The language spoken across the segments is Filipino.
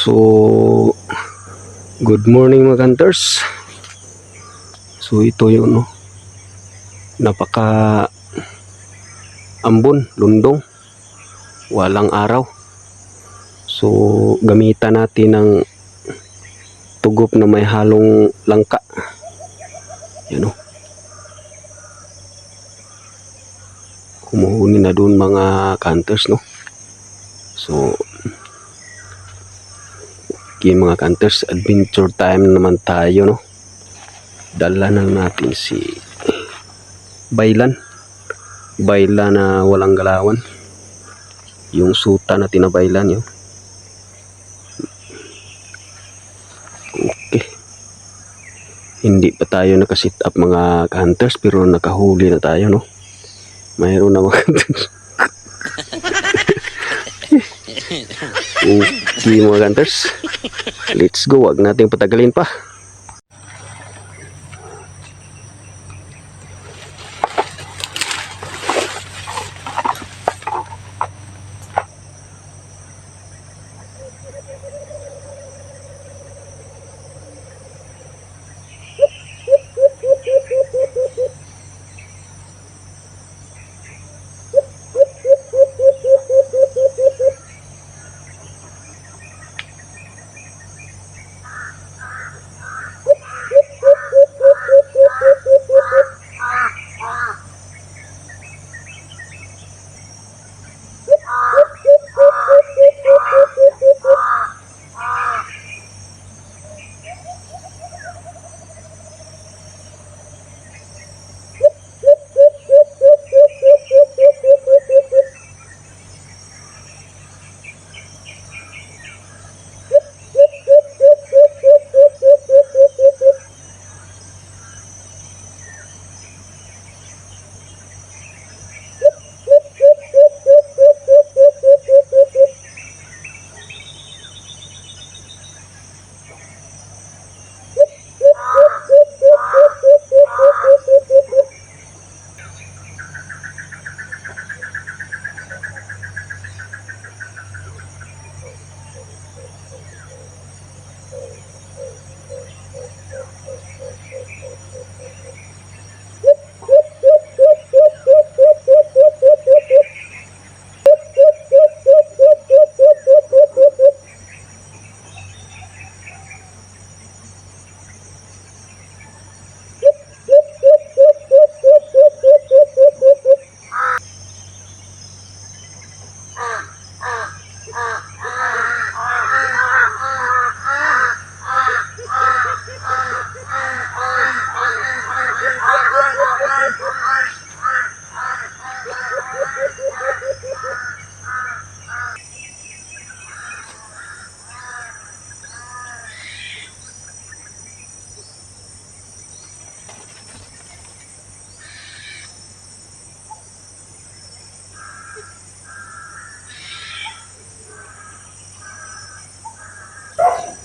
So, good morning mga hunters. So, ito yun, no? Napaka ambon, lundong, walang araw. So, gamitan natin ng tugop na may halong langka. Yan, no? Kumuhuni na dun mga hunters, no? So, okay mga hunters, adventure time naman tayo, no? Dala na natin si Baylan na walang galawan, yung suta na tinabaylan yun. Okay, hindi pa tayo nakasit up mga hunters, pero nakahuli na tayo, no? Mayroon na mga hunters. Okay mga hunters, let's go, wag nating patagalin pa.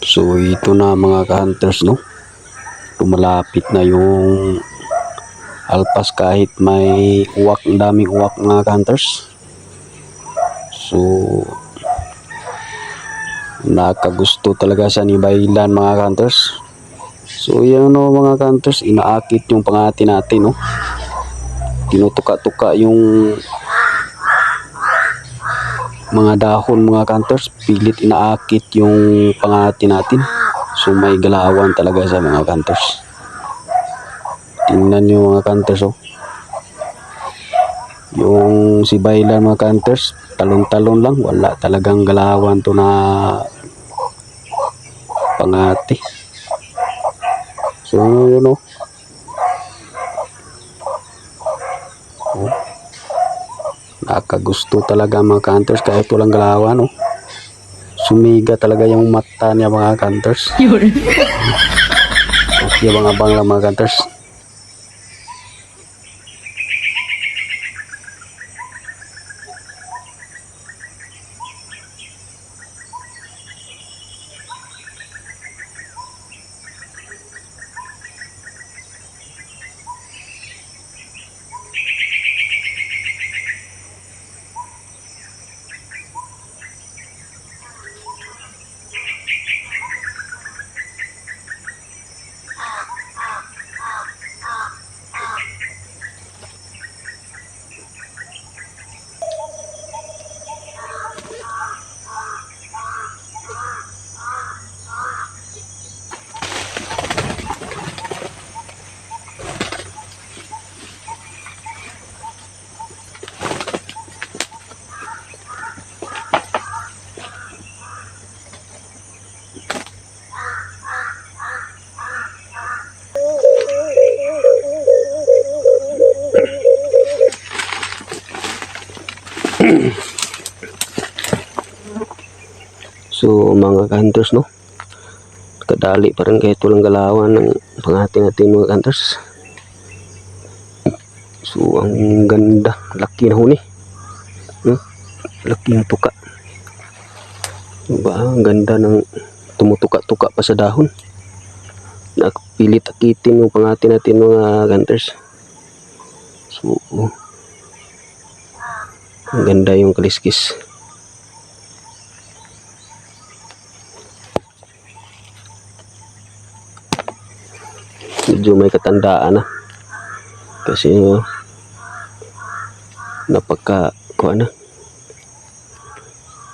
So ito na mga ka-hunters, no? Lumalapit na yung alpas kahit may uwak, ang daming uwak mga ka-hunters. So nakagusto talaga sa ni Baylan mga ka-hunters. So yan, no mga ka-hunters, inaakit yung pangati natin, no? Tinutuka-tuka yung mga dahon mga ka-hunters, pilit inaakit yung pangati natin. So may galawan talaga sa mga ka-hunters. Tingnan nyo mga ka-hunters, oh. Yung si Baylan mga ka-hunters, talon-talon lang, wala talagang galawan to na pangati. So yun, oh. Nakagusto talaga mga ka-hunters kahit walang galawan, no? Sumiga talaga yung mata niya mga ka-hunters. Okay, mga abang lang mga ka-hunters. So mga hunters, no, kadali pa rin kahit walang galawan ng panghati natin mga hunters. So ang ganda, laki na huni, laki ng tuka, diba? Ang ganda ng tumutuka-tuka pa sa dahon. Napilit akitin yung panghati natin mga hunters. So ang ganda yung kaliskis. Medyo may katandaan na kasi kuha na,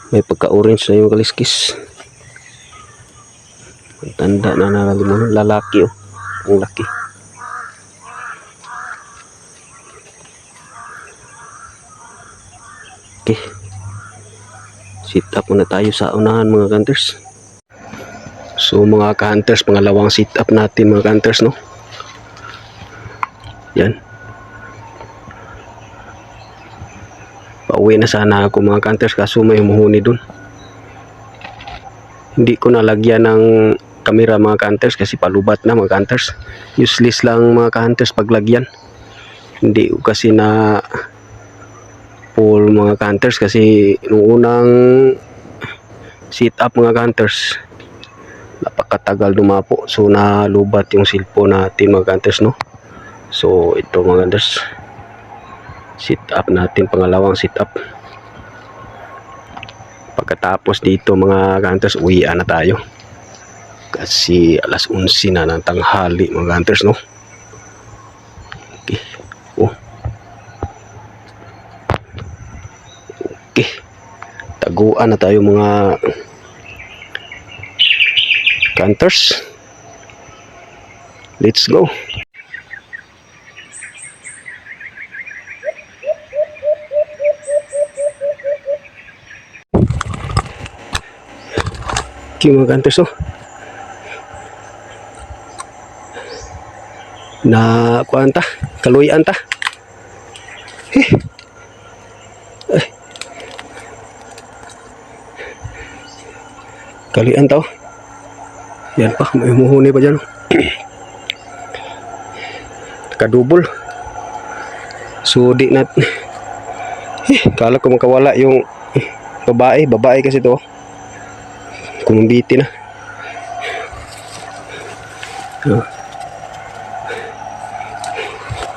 may pagka-orange na yung kaliskis. Tanda na nalimunan. Lalaki, oh, ang laki. Okay, sit up muna tayo sa unahan mga hunters. So mga ka-hunters, pangalawang sit up natin mga ka-hunters, no. Yan. Pauwi na sana ako mga ka-hunters kaso may humuhuni dun. Hindi ko nalagyan ng kamera mga ka-hunters kasi palubat na mga ka-hunters. Useless lang mga ka-hunters paglagyan. Hindi ko kasi na full mga ka-hunters kasi nung unang sit up mga ka-hunters napakatagal dumapo, so nalubat yung cellphone natin mga ka-hunters, no. So ito mga ka-hunters, sit up natin, pangalawang sit up. Pagkatapos dito mga ka-hunters, uwian na tayo kasi alas 11 na ng tanghali mga ka-hunters, no. Okay. Okay, taguan na tayo mga hunters. Let's go. Okay mga hunters, oh, na kuan ta, kaluyan ta. Kalian tao. Yan pa, may humuhuni pa dyan. Nakadubol. So di nat kala ko makawala yung babae kasi to. Kumumbiti na.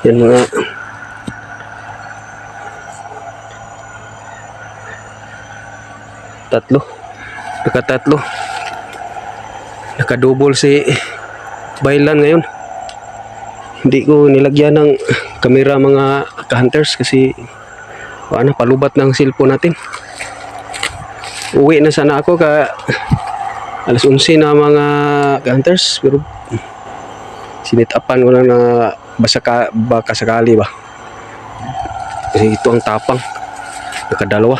Yan mga nakatatlo, nakadouble si Baylan ngayon. Hindi ko nilagyan ng kamera mga ka-hunters kasi palubat ng cellphone natin. Uwi na sana ako alas 11 na mga ka-hunters, pero sinitapan ko lang na baka sakali ba kasi ito ang tapang, nakadalawa.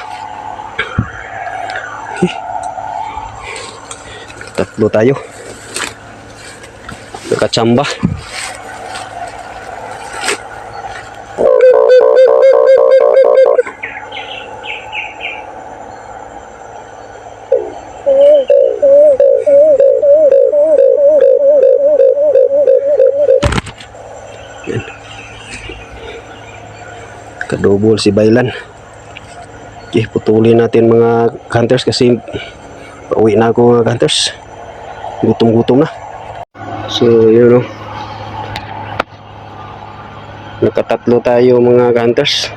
Tatlo tayo, nakachamba. Yan. Kadouble si Baylan. Okay, putulin natin mga hunters kasi pauwi na ako mga hunters. Gutom na. So yun, no, nakatatlo tayo mga hunters.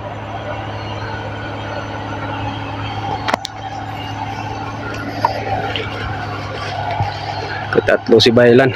Katatlo si Baylan.